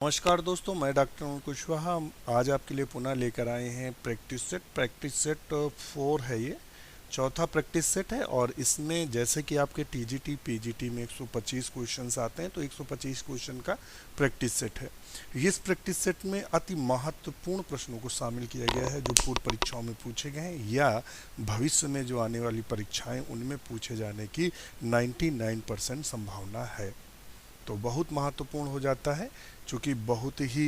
नमस्कार दोस्तों, मैं डॉक्टर अरुण कुशवाहा। आज आपके लिए पुनः लेकर आए हैं प्रैक्टिस सेट 4 है। ये चौथा प्रैक्टिस सेट है और इसमें जैसे कि आपके टीजीटी पीजीटी में 125 क्वेश्चंस आते हैं, तो 125 क्वेश्चन का प्रैक्टिस सेट है। इस प्रैक्टिस सेट में अति महत्वपूर्ण प्रश्नों को शामिल किया गया है जो पूर्व परीक्षाओं में पूछे गए हैं या भविष्य में जो आने वाली परीक्षाएं उनमें पूछे जाने की 99% संभावना है। तो बहुत महत्वपूर्ण हो जाता है, क्योंकि बहुत ही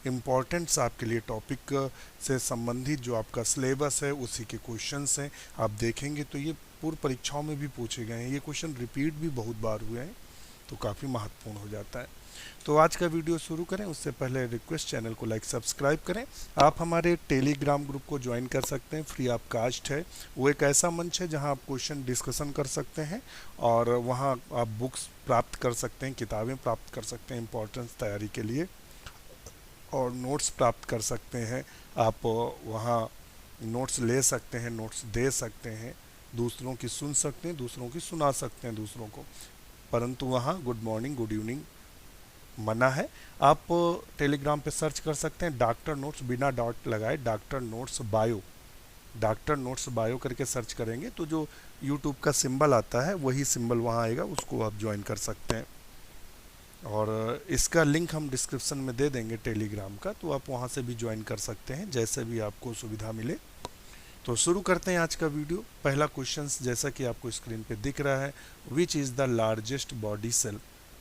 इम्पॉर्टेंट्स आपके लिए टॉपिक से संबंधित जो आपका सिलेबस है उसी के क्वेश्चंस हैं। आप देखेंगे तो ये पूर्व परीक्षाओं में भी पूछे गए हैं, ये क्वेश्चन रिपीट भी बहुत बार हुए हैं, तो काफ़ी महत्वपूर्ण हो जाता है। तो आज का वीडियो शुरू करें उससे पहले रिक्वेस्ट, चैनल को लाइक सब्सक्राइब करें। आप हमारे टेलीग्राम ग्रुप को ज्वाइन कर सकते हैं, फ्री ऑफ कास्ट है। वो एक ऐसा मंच है जहां आप क्वेश्चन डिस्कशन कर सकते हैं और वहां आप बुक्स प्राप्त कर सकते हैं, किताबें प्राप्त कर सकते हैं इंपॉर्टेंस तैयारी के लिए, और नोट्स प्राप्त कर सकते हैं। आप वहाँ नोट्स ले सकते हैं, नोट्स दे सकते हैं, दूसरों की सुन सकते हैं, दूसरों की सुना सकते हैं दूसरों को, परंतु वहाँ गुड मॉर्निंग गुड इवनिंग मना है। आप टेलीग्राम पे सर्च कर सकते हैं डॉक्टर नोट्स, बिना डॉट लगाए डॉक्टर नोट्स बायो करके सर्च करेंगे तो जो यूट्यूब का सिंबल आता है वही सिंबल वहाँ आएगा, उसको आप ज्वाइन कर सकते हैं। और इसका लिंक हम डिस्क्रिप्शन में दे देंगे टेलीग्राम का, तो आप वहाँ से भी ज्वाइन कर सकते हैं जैसे भी आपको सुविधा मिले। तो शुरू करते हैं आज का वीडियो। पहला क्वेश्चन जैसा कि आपको स्क्रीन पे दिख रहा है, which is the largest body cell.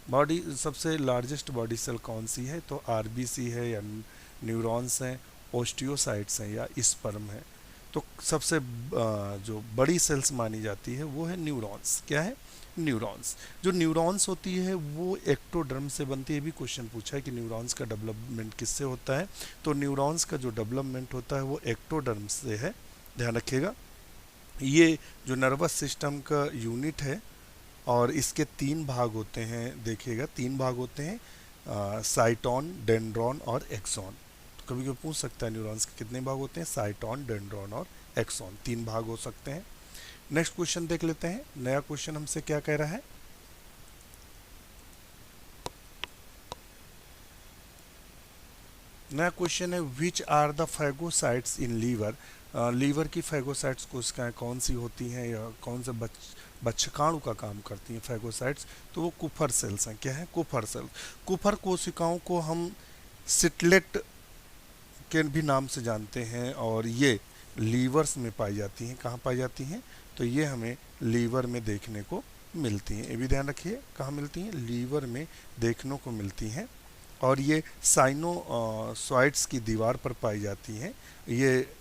Body सबसे लार्जेस्ट बॉडी सेल कौन सी है? तो आरबीसी है या न्यूरॉन्स हैं, ओस्टियोसाइट्स हैं या स्पर्म है। तो सबसे जो बड़ी सेल्स मानी जाती है वो है न्यूरॉन्स। क्या है? न्यूरॉन्स। जो न्यूरॉन्स होती है वो एक्टोडर्म से बनती है। भी क्वेश्चन पूछा है कि न्यूरॉन्स का डेवलपमेंट किससे होता है, तो न्यूरॉन्स का जो डेवलपमेंट होता है वो एक्टोडर्म से है, ध्यान रखिएगा। ये जो नर्वस सिस्टम का यूनिट है और इसके 3 भाग होते हैं, देखिएगा 3 भाग होते हैं, साइटोन, डेंड्रॉन और एक्सॉन। तो कभी कभी पूछ सकता है न्यूरॉन्स के कितने भाग होते हैं? साइटोन, डेंड्रॉन और एक्सॉन, 3 भाग हो सकते हैं। नेक्स्ट क्वेश्चन देख लेते हैं। नया क्वेश्चन हमसे क्या कह रहा है? नया क्वेश्चन है which are the phagocytes in liver. Liver की फैगोसाइट्स कोशिकाएं कौन सी होती हैं या कौन से बच्छकाणु का काम करती हैं फैगोसाइट्स? तो वो कुफर सेल्स हैं। क्या है? कुफर सेल्स। कुफर कोशिकाओं को हम सिटलेट के भी नाम से जानते हैं और ये लीवर्स में पाई जाती हैं। कहाँ पाई जाती हैं? तो ये हमें लीवर में देखने को मिलती हैं। ये भी ध्यान रखिए, कहाँ मिलती हैं? लीवर में देखने को मिलती हैं। और ये साइनोसॉइड्स की दीवार पर पाई जाती हैं। ये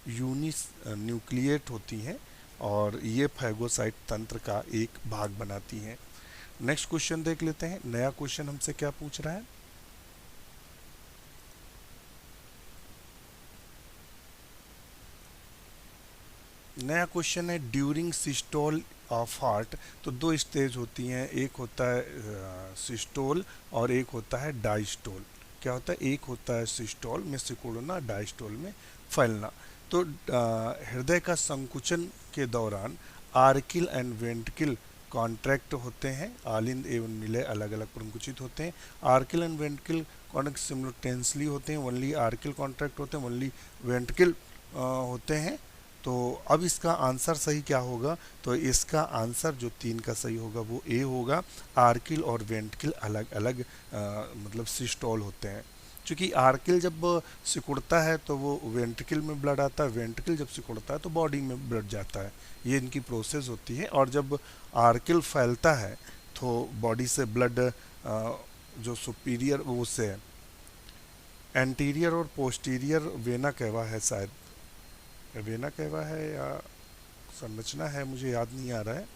यूनिस न्यूक्लिएट होती हैं और ये फैगोसाइट तंत्र का एक भाग बनाती हैं। नेक्स्ट क्वेश्चन देख लेते हैं। नया क्वेश्चन हमसे क्या पूछ रहा है? नया क्वेश्चन है ड्यूरिंग सिस्टोल ऑफ हार्ट। तो 2 स्टेज होती हैं, एक होता है सिस्टोल और एक होता है डायस्टोल। क्या होता है? एक होता है सिस्टोल में सिकुड़ना, डायस्टोल में फैलना। तो हृदय का संकुचन के दौरान आर्किल एंड वेंट्रिकल कॉन्ट्रैक्ट होते हैं। आलिंद एवं निलय अलग अलग प्रमुखित होते हैं। आर्किल एंड वेंट्रिकल कॉन्ट्रैक्ट सिमुलटेनियसली होते हैं, ओनली आर्किल कॉन्ट्रैक्ट होते हैं, ओनली वेंट्रिकल होते हैं। तो अब इसका आंसर सही क्या होगा? तो इसका आंसर जो 3 का सही होगा वो ए होगा। आर्किल और वेंट्रिकल अलग अलग मतलब सिस्टोल होते हैं। क्योंकि आर्किल जब सिकुड़ता है तो वो वेंट्रिकल में ब्लड आता है, वेंट्रिकल जब सिकुड़ता है तो बॉडी में ब्लड जाता है। ये इनकी प्रोसेस होती है। और जब आर्किल फैलता है तो बॉडी से ब्लड जो सुपीरियर वो से एंटीरियर और पोस्टीरियर वेना कहवा है, शायद वेना कहवा है या संरचना है, मुझे याद नहीं आ रहा है।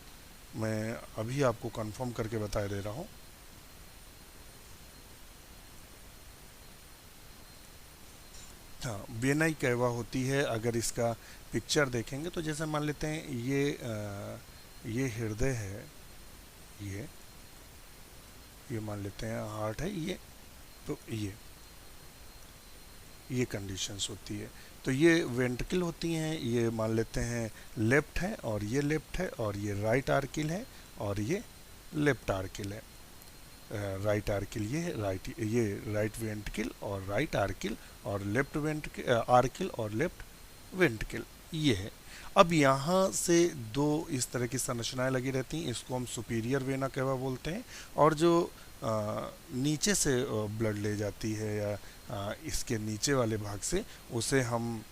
मैं अभी आपको कंफर्म करके बता दे रहा हूँ। हाँ, वेना ही कहवा होती है। अगर इसका पिक्चर देखेंगे तो जैसे मान लेते हैं ये हृदय है, ये मान लेते हैं हार्ट है ये, तो ये कंडीशंस होती है। तो ये वेंट्रिकल होती हैं, ये मान लेते हैं लेफ्ट है और ये लेफ्ट है, और ये राइट आर्किल है और ये लेफ्ट आर्किल है। राइट आर्किल, ये राइट वेंट्रिकल और राइट आर्किल, और लेफ्ट वेंट्रिकल आर्किल और लेफ्ट वेंट्रिकल ये है। अब यहाँ से दो इस तरह की संरचनाएं लगी रहती हैं, इसको हम सुपीरियर वेना केवा बोलते हैं। और जो नीचे से ब्लड ले जाती है या इसके नीचे वाले भाग से, उसे हम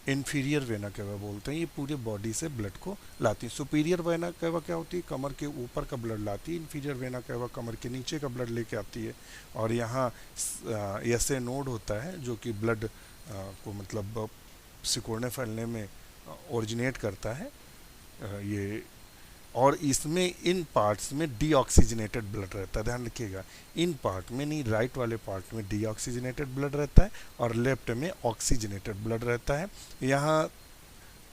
इन्फीरियर वेना केवा बोलते हैं। ये पूरे बॉडी से ब्लड को लाती है। सुपीरियर वेना केवा क्या होती है, कमर के ऊपर का ब्लड लाती है। इन्फीरियर वेना केवा कमर के नीचे का ब्लड लेके आती है। और यहाँ ऐसे नोड होता है जो कि ब्लड को मतलब सिकुड़ने फैलने में ओरिजिनेट करता है ये। और इसमें इन पार्ट्स में डीऑक्सीजनेटेड ब्लड रहता है, ध्यान रखिएगा। इन पार्ट में नहीं, राइट वाले पार्ट में डीऑक्सीजनेटेड ब्लड रहता है और लेफ्ट में ऑक्सीजनेटेड ब्लड रहता है। यहाँ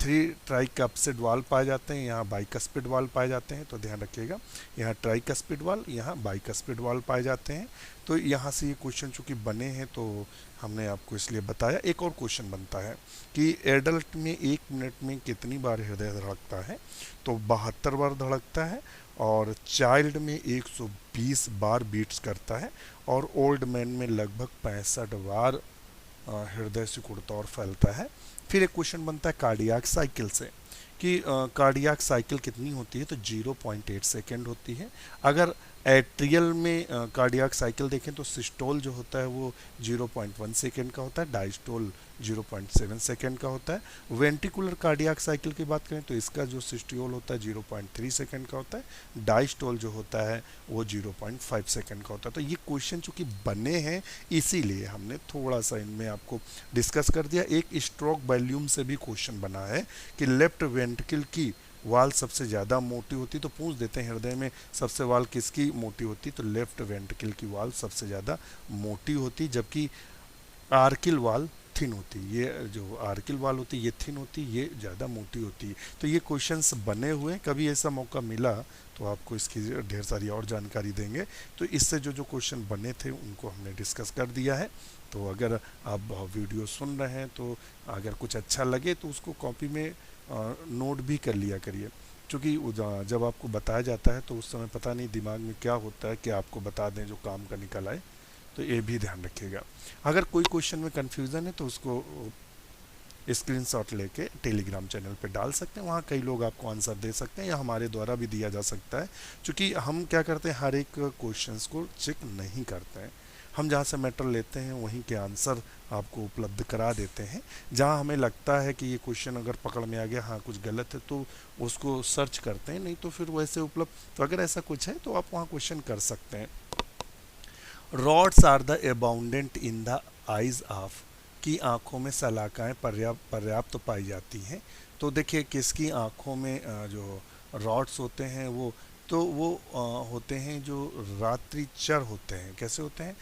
3 ट्राइकस्पिड वाल्व पाए जाते हैं, यहाँ बाइकस्पिड वाल्व पाए जाते हैं, तो ध्यान रखिएगा। यहाँ ट्राइकस्पिड वाल्व, यहाँ बाइकस्पिड वाल्व पाए जाते हैं। तो यहाँ से ये क्वेश्चन चूँकि बने हैं तो हमने आपको इसलिए बताया। एक और क्वेश्चन बनता है कि एडल्ट में 1 मिनट में कितनी बार हृदय धड़कता है, तो 72 बार धड़कता है। और चाइल्ड में 120 बार बीट्स करता है। और ओल्ड मैन में लगभग 65 बार हृदय सिकुड़ता और फैलता है। फिर एक क्वेश्चन बनता है कार्डियक साइकिल से कि कार्डियक साइकिल कितनी होती है, तो 0.8 सेकेंड होती है। अगर एट्रियल में कार्डियक साइकिल देखें तो सिस्टोल जो होता है वो 0.1 सेकेंड का होता है, डायस्टोल 0.7 सेकेंड का होता है। वेंट्रिकुलर कार्डियक साइकिल की बात करें तो इसका जो सिस्टोल होता है 0.3 सेकेंड का होता है, डायस्टोल जो होता है वो 0.5 सेकेंड का होता है। तो ये क्वेश्चन चूँकि बने हैं इसीलिए हमने थोड़ा सा इनमें आपको डिस्कस कर दिया। एक स्ट्रोक वॉल्यूम से भी क्वेश्चन बना है कि लेफ्ट वेंट्रिकल की वाल सबसे ज़्यादा मोटी होती, तो पूछ देते हैं हृदय में सबसे वाल किसकी मोटी होती, तो लेफ्ट वेंट्रिकल की वाल सबसे ज़्यादा मोटी होती, जबकि आर्किल वाल थिन होती। ये जो आर्किल वाल होती ये थिन होती, ये ज़्यादा मोटी होती। तो ये क्वेश्चंस बने हुए हैं, कभी ऐसा मौका मिला तो आपको इसकी ढेर सारी और जानकारी देंगे। तो इससे जो क्वेश्चन बने थे उनको हमने डिस्कस कर दिया है। तो अगर आप वीडियो सुन रहे हैं तो अगर कुछ अच्छा लगे तो उसको कॉपी में नोट भी कर लिया करिए, क्योंकि जब आपको बताया जाता है तो उस समय पता नहीं दिमाग में क्या होता है कि आपको बता दें जो काम का निकल आए। तो ये भी ध्यान रखिएगा। अगर कोई क्वेश्चन में कन्फ्यूज़न है तो उसको स्क्रीनशॉट लेके टेलीग्राम चैनल पे डाल सकते हैं, वहाँ कई लोग आपको आंसर दे सकते हैं या हमारे द्वारा भी दिया जा सकता है। क्योंकि हम क्या करते हैं, हर एक क्वेश्चंस को चेक नहीं करते हैं। हम जहाँ से मैटर लेते हैं वहीं के आंसर आपको उपलब्ध करा देते हैं। जहाँ हमें लगता है कि ये क्वेश्चन अगर पकड़ में आ गया, हाँ कुछ गलत है, तो उसको सर्च करते हैं, नहीं तो फिर वैसे उपलब्ध। तो अगर ऐसा कुछ है तो आप वहाँ क्वेश्चन कर सकते हैं। Rods are the abundant in the eyes of, की आँखों में सलाखाएँ पर्याप्त पाई जाती हैं। तो देखिए किसकी आँखों में जो रॉड्स होते हैं वो होते हैं जो रात्रिचर होते हैं। कैसे होते हैं,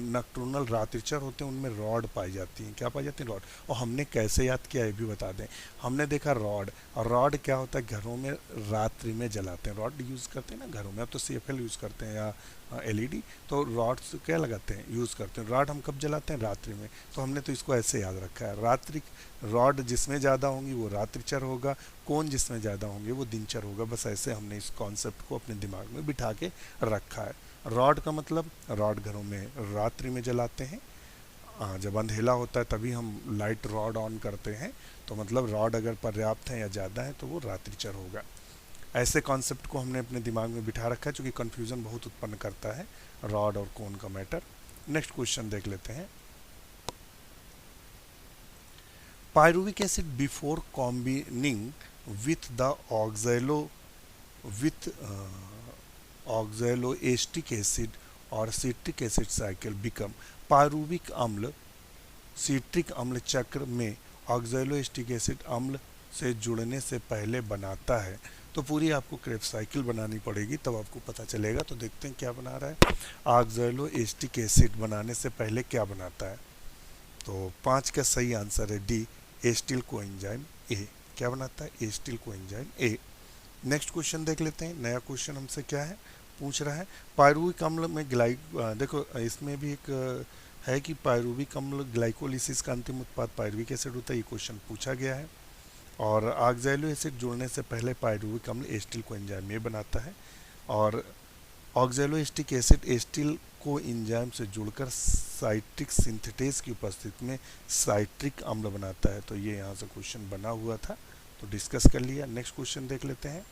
नक्टर्नल रात्रिचर होते हैं, उनमें रॉड पाई जाती हैं। क्या पाई जाती है, रॉड। और हमने कैसे याद किया ये भी बता दें। हमने देखा रॉड, और रॉड क्या होता है, घरों में रात्रि में जलाते हैं। रॉड यूज़ करते हैं ना घरों में, अब तो CFL यूज़ करते हैं या LED। तो रॉड्स क्या लगाते हैं, यूज़ करते हैं। रॉड हम कब जलाते हैं, रात्रि में। तो हमने तो इसको ऐसे याद रखा है, रात्रि रॉड जिसमें ज़्यादा होंगी वो रात्रिचर होगा, कोन जिसमें ज़्यादा होंगे वो दिनचर होगा। बस ऐसे हमने इस कॉन्सेप्ट को अपने दिमाग में बिठा के रखा है। रॉड का मतलब, रॉड घरों में रात्रि में जलाते हैं। जब अंधेला होता है तभी हम लाइट रॉड ऑन करते हैं। तो मतलब रॉड अगर पर्याप्त है या ज़्यादा है तो वो रात्रिचर होगा। ऐसे कॉन्सेप्ट को हमने अपने दिमाग में बिठा रखा है, क्योंकि कन्फ्यूज़न बहुत उत्पन्न करता है रॉड और कोन का मैटर। नेक्स्ट क्वेश्चन देख लेते हैं। Pyruvic acid before combining with the oxaloacetic acid और citric acid cycle become. Pyruvic अम्ल सिट्रिक अम्ल चक्र में ऑक्सैलोएस्टिक एसिड अम्ल से जुड़ने से पहले बनाता है। तो पूरी आपको क्रेब्स साइकिल बनानी पड़ेगी, तब आपको पता चलेगा। तो देखते हैं क्या बना रहा है। ऑक्सैलोएस्टिक एसिड बनाने से पहले क्या बनाता है, तो 5 का सही आंसर है डी, एस्टिल कोएंजाइम ए। क्या बनाता है, acetyl coenzyme A. Next question देख लेते हैं। नया क्वेश्चन हमसे क्या है पूछ रहा है, पायरुविक अम्ल में देखो इसमें भी एक है कि पायरुविक अम्ल ग्लाइकोलिसिस का अंतिम उत्पाद पायरुविक एसिड होता है। ये क्वेश्चन पूछा गया है। और ऑक्सैलो एसिड जुड़ने से पहले पायरुविक अम्ल एस्टिल कोएंजाइम ए बनाता है। और ऑक्जेलोएस्टिक एसिड एस्टिल को एंजाइम से जुड़कर साइट्रिक सिंथेटेज की उपस्थिति में साइट्रिक अम्ल बनाता है। तो ये यहाँ से क्वेश्चन बना हुआ था, तो डिस्कस कर लिया। नेक्स्ट क्वेश्चन देख लेते हैं।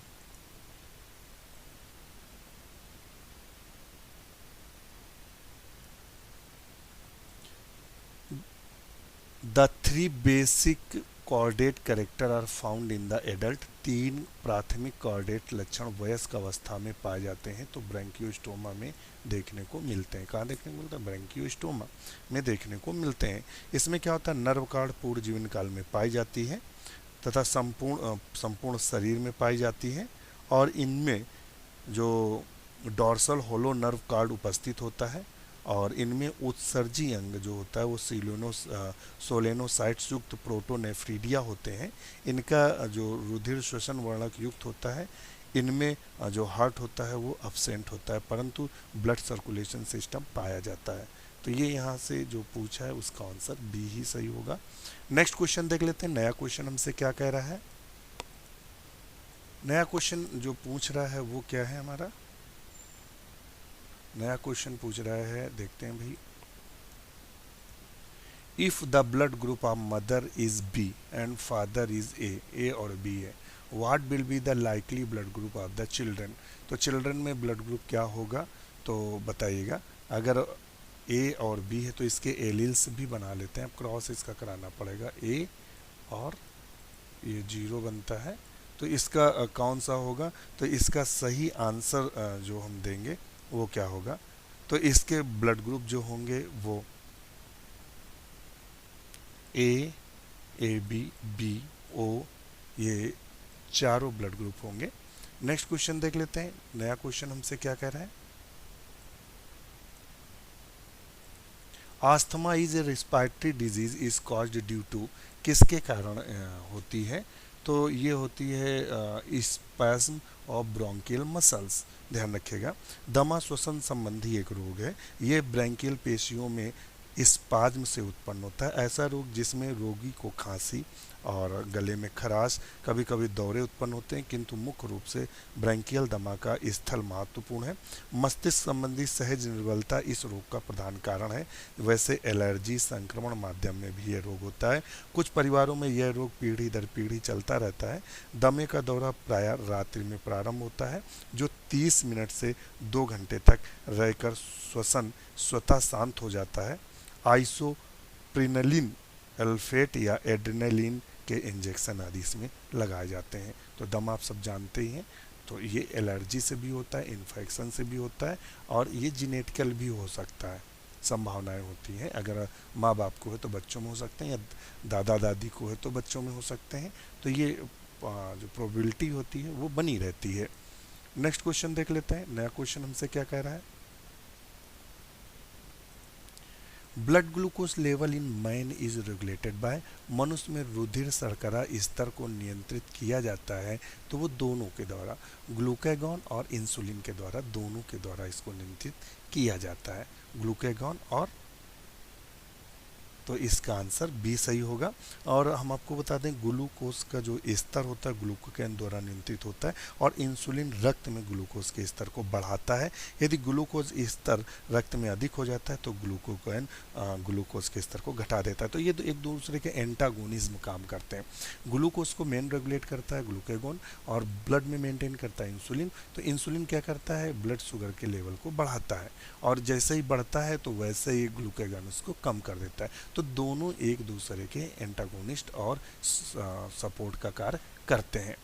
The three basic chordate character are found in the adult. तीन प्राथमिक कॉर्डेट लक्षण वयस्क अवस्था में पाए जाते हैं, तो ब्रैंकियोस्टोमा में देखने को मिलते हैं। कहाँ देखने को मिलता है? ब्रैंकियोस्टोमा में देखने को मिलते हैं। इसमें क्या होता है? नर्व कार्ड पूर्ण जीवन काल में पाई जाती है तथा संपूर्ण शरीर में पाई जाती है, और इनमें जो डॉर्सल होलो नर्व कार्ड उपस्थित होता है, और इनमें उत्सर्जी अंग जो होता है वो सोलेनोसाइट्स युक्त प्रोटोनेफ्रीडिया होते हैं। इनका जो रुधिर श्वसन वर्णक युक्त होता है। इनमें जो हार्ट होता है वो अब्सेंट होता है, परंतु ब्लड सर्कुलेशन सिस्टम पाया जाता है। तो ये यहाँ से जो पूछा है उसका आंसर बी ही सही होगा। नेक्स्ट क्वेश्चन देख लेते हैं। नया क्वेश्चन हमसे क्या कह रहा है? नया क्वेश्चन जो पूछ रहा है वो क्या है हमारा? नया क्वेश्चन पूछ रहा है, देखते हैं भाई। If the blood group of mother is B and father is A और बी है, what will be the likely blood group of the children? तो चिल्ड्रन में ब्लड ग्रुप क्या होगा तो बताइएगा। अगर ए और बी है तो इसके एलील्स भी बना लेते हैं, क्रॉस इसका कराना पड़ेगा। ए और ये 0 बनता है, तो इसका कौन सा होगा? तो इसका सही आंसर जो हम देंगे वो क्या होगा? तो इसके ब्लड ग्रुप जो होंगे वो ए, ए बी, बी, ओ, ये चारों ब्लड ग्रुप होंगे। नेक्स्ट क्वेश्चन देख लेते हैं। नया क्वेश्चन हमसे क्या कह रहा है? Asthma is a respiratory disease is caused due to, किसके कारण होती है? तो ये होती है स्पैस्म ऑफ ब्रोंकियल मसल्स। ध्यान रखिएगा, दमा श्वसन संबंधी एक रोग है। ये ब्रोंकियल पेशियों में स्पाज्म से उत्पन्न होता है। ऐसा रोग जिसमें रोगी को खांसी और गले में खराश, कभी कभी दौरे उत्पन्न होते हैं, किंतु मुख्य रूप से ब्रोंकियल दमा का स्थल महत्वपूर्ण है। मस्तिष्क संबंधी सहज निर्बलता इस रोग का प्रधान कारण है। वैसे एलर्जी संक्रमण माध्यम में भी यह रोग होता है। कुछ परिवारों में यह रोग पीढ़ी दर पीढ़ी चलता रहता है। दमे का दौरा प्रायः रात्रि में प्रारंभ होता है, जो 30 मिनट से 2 घंटे तक रहकर श्वसन स्वतः शांत हो जाता है। आइसोप्रिनलिन, अल्फेट या एड्रेनालिन के इंजेक्शन आदि इसमें लगाए जाते हैं। तो दम आप सब जानते ही हैं। तो ये एलर्जी से भी होता है, इन्फेक्शन से भी होता है, और ये जेनेटिकल भी हो सकता है। संभावनाएं होती हैं, अगर माँ बाप को है तो बच्चों में हो सकते हैं, या दादा दादी को है तो बच्चों में हो सकते हैं। तो ये जो प्रोबेबिलिटी होती है वो बनी रहती है। नेक्स्ट क्वेश्चन देख लेते हैं। नया क्वेश्चन हमसे क्या कह रहा है? Blood glucose level in man is regulated by, मनुष्य में रुधिर शर्करा स्तर को नियंत्रित किया जाता है तो वो दोनों के द्वारा, ग्लूकागॉन और इंसुलिन के द्वारा, दोनों के द्वारा इसको नियंत्रित किया जाता है। ग्लूकागॉन और, तो इसका आंसर बी सही होगा। और हम आपको बता दें, ग्लूकोज का जो स्तर होता है ग्लूकोकैन द्वारा नियंत्रित होता है, और इंसुलिन रक्त में ग्लूकोज के स्तर को बढ़ाता है। यदि ग्लूकोज स्तर रक्त में अधिक हो जाता है तो ग्लूकोकैन ग्लूकोज के स्तर को घटा देता है। तो ये एक दूसरे के एंटागोनिज्म काम करते हैं। ग्लूकोज को मेन रेगुलेट करता है ग्लूकागॉन, और ब्लड में मेंटेन करता है इंसुलिन। तो इंसुलिन क्या करता है? ब्लड शुगर के लेवल को बढ़ाता है, और जैसे ही बढ़ता है तो वैसे ही ग्लूकागॉन उसको कम कर देता है। तो दोनों एक दूसरे के एंटागोनिस्ट और सपोर्ट का कार्य करते हैं।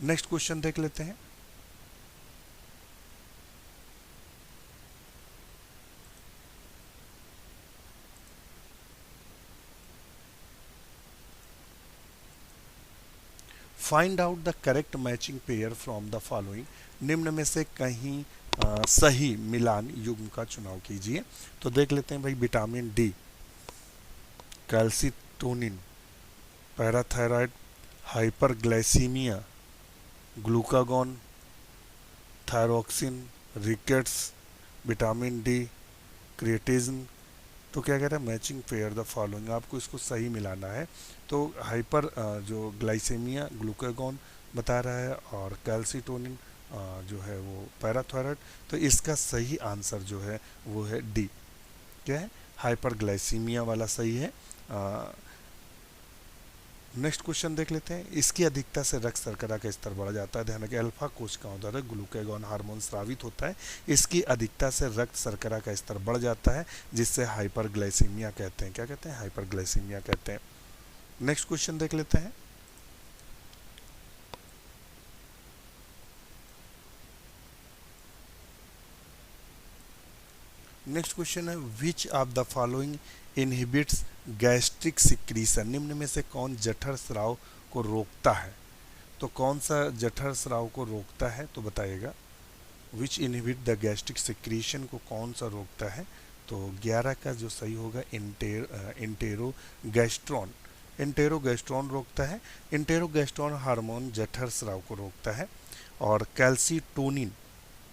नेक्स्ट क्वेश्चन देख लेते हैं। Find out the correct matching pair from the following, निम्न में से कहीं सही मिलान युग्म का चुनाव कीजिए। तो देख लेते हैं भाई, vitamin D, calcitonin, parathyroid, hyperglycaemia, glucagon, thyroxine, rickets, vitamin D, creatinine. तो क्या कह रहा है? मैचिंग पेयर द फॉलोइंग, आपको इसको सही मिलाना है। तो हाइपर जो ग्लाइसेमिया ग्लूकागॉन बता रहा है, और कैल्सिटोनिन जो है वो पैराथायराइड। तो इसका सही आंसर जो है वो है डी, क्या है, हाइपरग्लाइसीमिया वाला सही है। नेक्स्ट क्वेश्चन देख लेते हैं। इसकी अधिकता से रक्त शर्करा का स्तर बढ़ जाता है। ध्यान रखिए, अल्फा कोशिकाओं द्वारा ग्लूकागॉन हार्मोन स्रावित होता है। इसकी अधिकता से रक्त शर्करा का स्तर बढ़ जाता है, जिससे हाइपरग्लाइसीमिया कहते हैं। क्या कहते हैं? हाइपरग्लाइसीमिया कहते हैं। नेक्स्ट क्वेश्चन देख लेते हैं। नेक्स्ट क्वेश्चन है, विच of the following inhibits gastric secretion. निम्न में से कौन जठर स्राव को रोकता है? तो कौन सा जठर स्राव को रोकता है तो बताइएगा। Which inhibit the gastric secretion को कौन सा रोकता है? तो 11 का जो सही होगा इंटेरोगैस्ट्रॉन। इंटेरोगैस्ट्रॉन रोकता है। इंटेरोगैस्ट्रॉन हार्मोन जठर स्राव को रोकता है। और कैल्सीटोनिन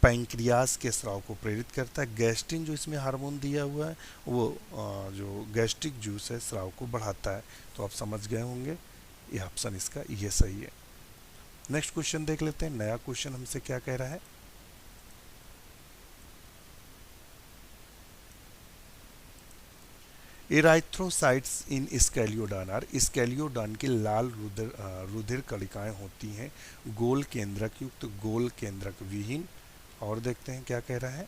पैंक्रियाज के स्राव को प्रेरित करता है। गैस्ट्रिन जो इसमें हार्मोन दिया हुआ है वो जो गैस्ट्रिक जूस है स्राव को बढ़ाता है। तो आप समझ गए होंगे, ये ऑप्शन इसका ये सही है। नेक्स्ट क्वेश्चन देख लेते हैं। नया क्वेश्चन हमसे क्या कह रहा है। इराइथ्रोसाइट्स इन स्कैलियोडान आर। स्कैलियोडान की लाल रुधिर कणिकाएं होती हैं गोल केंद्रक युक्त, गोल केंद्रक विहीन। और देखते हैं क्या कह रहा है।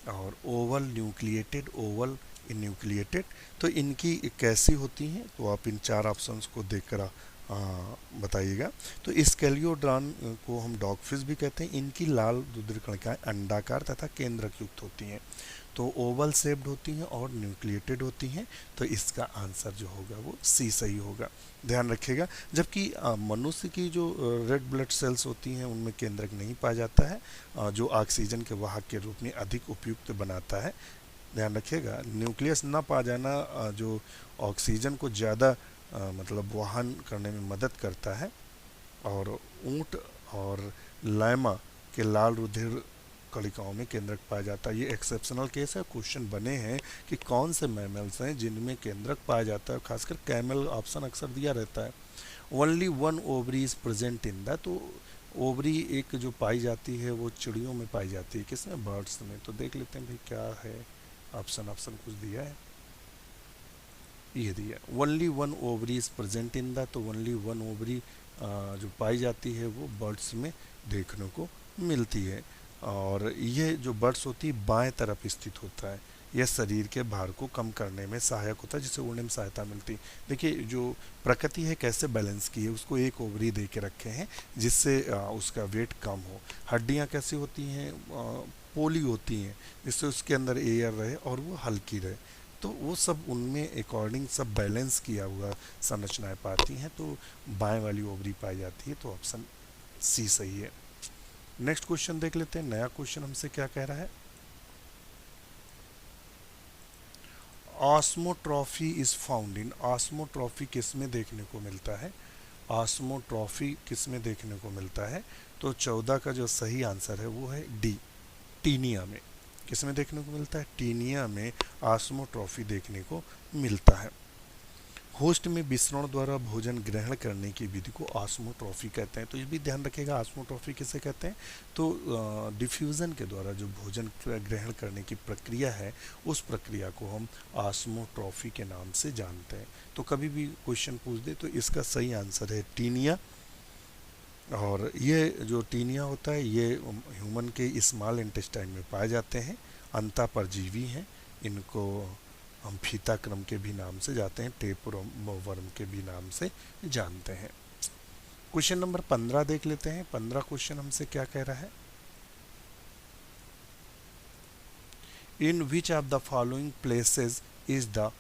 और ओवल न्यूक्लिएटेड, ओवल न्यूक्लिएटेड। तो इनकी कैसी होती हैं? तो आप इन 4 ऑप्शंस को देखकर बताइएगा। तो स्कैलियोडान को हम डॉगफिश भी कहते हैं। इनकी लाल रुधिर कणिकाएं अंडाकार तथा केंद्रक युक्त होती हैं। तो ओवल शेप्ड होती हैं और न्यूक्लिएटेड होती हैं। तो इसका आंसर जो होगा वो सी सही होगा। ध्यान रखिएगा। जबकि मनुष्य की जो रेड ब्लड सेल्स होती हैं उनमें केंद्रक नहीं पाया जाता है, जो ऑक्सीजन के वाहक के रूप में अधिक उपयुक्त बनाता है। ध्यान रखिएगा, न्यूक्लियस ना पा जाना जो ऑक्सीजन को ज़्यादा मतलब वहन करने में मदद करता है। और ऊंट और लामा के लाल रुधिर कणिकाओं में केंद्रक पाया जाता है। ये एक्सेप्शनल केस है। क्वेश्चन बने हैं कि कौन से मैमल्स हैं जिनमें केंद्रक पाया जाता है। खासकर कैमल ऑप्शन अक्सर दिया रहता है। Only one ovary is present in the. तो ओवरी एक जो पाई जाती है वो चिड़ियों में पाई जाती है। किसमें? बर्ड्स में। तो देख लेते हैं भाई क्या है ऑप्शन कुछ दिया है, ये दिया only one ovary is present in the. तो ओनली वन ओवरी जो पाई जाती है वो बर्ड्स में देखने को मिलती है। और ये जो बर्ड्स होती है बाएं तरफ स्थित होता है। यह शरीर के भार को कम करने में सहायक होता है, जिससे उड़ने में सहायता मिलती है। देखिए जो प्रकृति है कैसे बैलेंस की है, उसको एक ओवरी दे के रखे हैं जिससे उसका वेट कम हो। हड्डियां कैसी होती हैं? पोली होती हैं, जिससे उसके अंदर एयर रहे और वो हल्की रहे। तो वो सब उनमें अकॉर्डिंग सब बैलेंस किया हुआ संरचनाएं पाती हैं। तो बाएं वाली ओवरी पाई जाती है। तो ऑप्शन सी सही है। नेक्स्ट क्वेश्चन देख लेते हैं। नया क्वेश्चन हमसे क्या कह रहा है। ऑस्मोट्रॉफी इज फाउंड इन। ऑस्मोट्रॉफी किस में देखने को मिलता है? ऑस्मोट्रॉफी किस में देखने को मिलता है? तो 14 का जो सही आंसर है वो है डी, टीनिया में। किस में देखने को मिलता है? टीनिया में ऑस्मोट्रॉफी देखने को मिलता है। होस्ट में विसरण द्वारा भोजन ग्रहण करने की विधि को ऑस्मोट्रॉफी कहते हैं। तो ये भी ध्यान रखिएगा, ऑस्मोट्रॉफी किसे कहते हैं? तो डिफ्यूज़न के द्वारा जो भोजन ग्रहण करने की प्रक्रिया है उस प्रक्रिया को हम ऑस्मोट्रॉफी के नाम से जानते हैं। तो कभी भी क्वेश्चन पूछ दे तो इसका सही आंसर है टीनिया। और ये जो टीनिया होता है ये ह्यूमन के स्मॉल इंटेस्टाइन में पाए जाते हैं। अंतःपरजीवी हैं। इनको हम फीता क्रम के भी नाम से जाते हैं, टेपवर्म के भी नाम से जानते हैं। क्वेश्चन नंबर 15 देख लेते हैं। 15 क्वेश्चन हमसे क्या कह रहा है। In which of the following places is the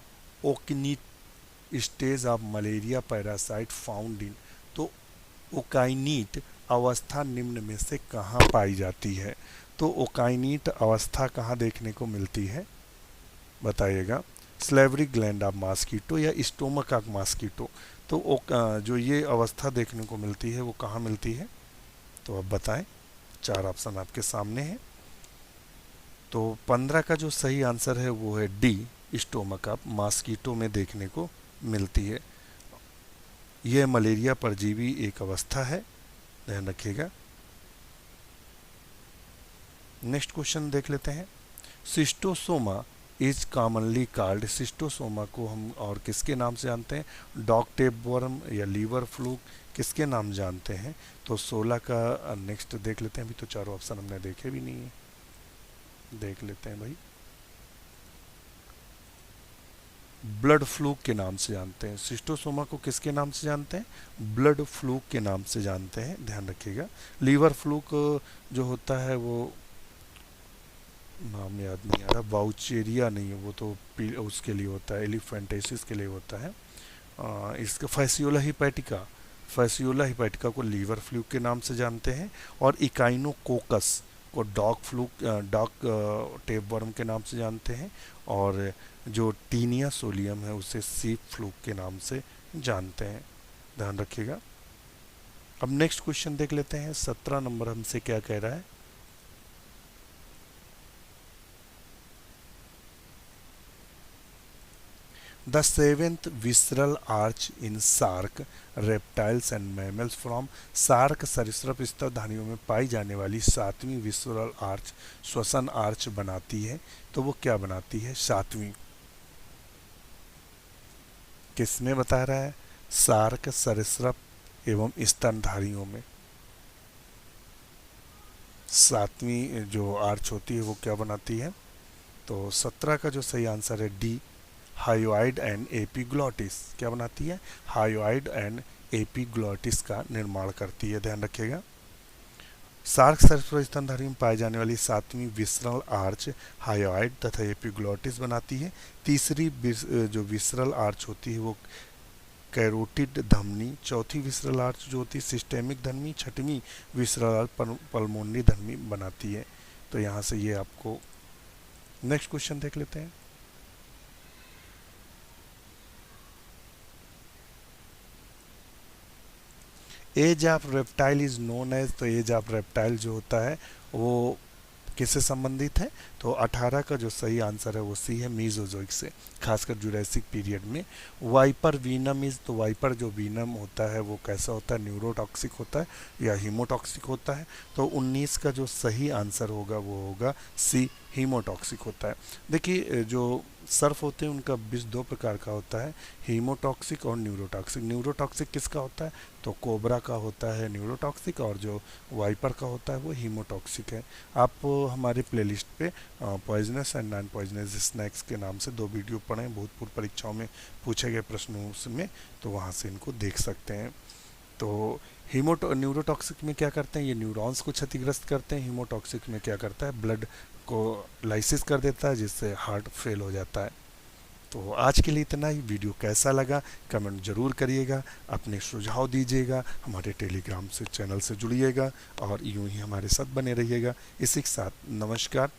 ookinete stage of malaria parasite found in. तो ओकाइनीट अवस्था निम्न में से कहाँ पाई जाती है? तो ओकाइनीट अवस्था कहाँ देखने को मिलती है बताइएगा। स्लेवरी ग्लैंड ऑफ मॉस्किटो या स्टोमक ऑफ मॉस्किटो। तो जो ये अवस्था देखने को मिलती है वो कहाँ मिलती है? तो अब बताएं, 4 ऑप्शन आपके सामने हैं। तो 15 का जो सही आंसर है वो है डी, स्टोमक ऑफ मॉस्किटो में देखने को मिलती है। यह मलेरिया परजीवी एक अवस्था है ध्यान रखिएगा। नेक्स्ट क्वेश्चन देख लेते हैं। Schistosoma is commonly called, schistosoma को हम और किसके नाम से जानते हैं? डॉग टेपवर्म या लीवर फ्लूक, किसके नाम जानते हैं? तो 16 का नेक्स्ट देख लेते हैं। अभी तो चारों ऑप्शन हमने देखे भी नहीं है, देख लेते हैं भाई। ब्लड फ्लूक के नाम से जानते हैं। सिस्टोसोमा को किसके नाम से जानते हैं? ब्लड फ्लूक के नाम से जानते हैं, ध्यान रखिएगा। लीवर फ्लूक जो होता है वो नाम याद नहीं आ रहा, बाउचेरिया नहीं है वो, तो उसके लिए होता है, एलिफेंटेसिस के लिए होता है। इसका फैसियोला हिपैटिका, फैसियोला हिपैटिका को लीवर फ्लूक के नाम से जानते हैं। और इकाइनोकोकस को डॉग फ्लूक, डॉग टेपवर्म के नाम से जानते हैं। और जो टीनिया सोलियम है उसे सीप फ्लूक के नाम से जानते हैं, ध्यान रखिएगा। अब नेक्स्ट क्वेश्चन देख लेते हैं। 17 नंबर हमसे क्या कह रहा है? The seventh visceral arch in shark, reptiles and mammals from, shark सरीसृप स्तनधारियों में पाई जाने वाली 7वीं विसरल आर्च श्वसन आर्च बनाती है। तो वो क्या बनाती है? 7वीं किसमें बता रहा है? शार्क सरीसृप एवं स्तनधारियों में 7वीं जो आर्च होती है वो क्या बनाती है? तो 17 का जो सही आंसर है डी, हायोइड एंड एपिग्लॉटिस। क्या बनाती है? हायोइड एंड एपिग्लॉटिस का निर्माण करती है, ध्यान रखिएगा। शार्क सरीसृप स्तनधारी में पाई जाने वाली 7वीं विसरल आर्च हायोइड तथा एपिग्लॉटिस बनाती है। तीसरी जो विसरल आर्च होती है वो कैरोटिड धमनी, चौथी विसरल आर्च जो होती है सिस्टेमिक धमनी, छठवीं विसरल आर्च पल्मोनरी धमनी बनाती है। तो यहाँ से ये आपको, नेक्स्ट क्वेश्चन देख लेते हैं। Age of reptile is known as, तो एज ऑफ रेप्टाइल जो होता है वो किससे संबंधित है? तो 18 का जो सही आंसर है वो सी है, मीजोजोइक से, खासकर जुरासिक पीरियड में। वाइपर वीनम इज, तो वाइपर जो वीनम होता है वो कैसा होता है? न्यूरोटॉक्सिक होता है या हीमोटॉक्सिक होता है? तो 19 का जो सही आंसर होगा वो होगा सी, हीमोटॉक्सिक होता है। देखिए जो सर्फ होते हैं उनका विष 2 प्रकार का होता है, हीमोटॉक्सिक और न्यूरोटॉक्सिक। न्यूरोटॉक्सिक किसका होता है? तो कोबरा का होता है न्यूरोटॉक्सिक, और जो वाइपर का होता है वो हीमोटॉक्सिक है। आप हमारे प्लेलिस्ट पे poisonous and non poisonous snacks के नाम से 2 वीडियो पढ़ें, भूतपूर्व परीक्षाओं में पूछे गए प्रश्नों में, तो वहाँ से इनको देख सकते हैं। तो न्यूरोटॉक्सिक में क्या करते हैं? ये न्यूरॉन्स को क्षतिग्रस्त करते हैं। हीमोटॉक्सिक में क्या करता है? ब्लड को लाइसिस कर देता है, जिससे हार्ट फेल हो जाता है। तो आज के लिए इतना ही। वीडियो कैसा लगा कमेंट जरूर करिएगा, अपने सुझाव दीजिएगा, हमारे टेलीग्राम से चैनल से जुड़िएगा और यूं ही हमारे साथ बने रहिएगा। इसी के साथ नमस्कार।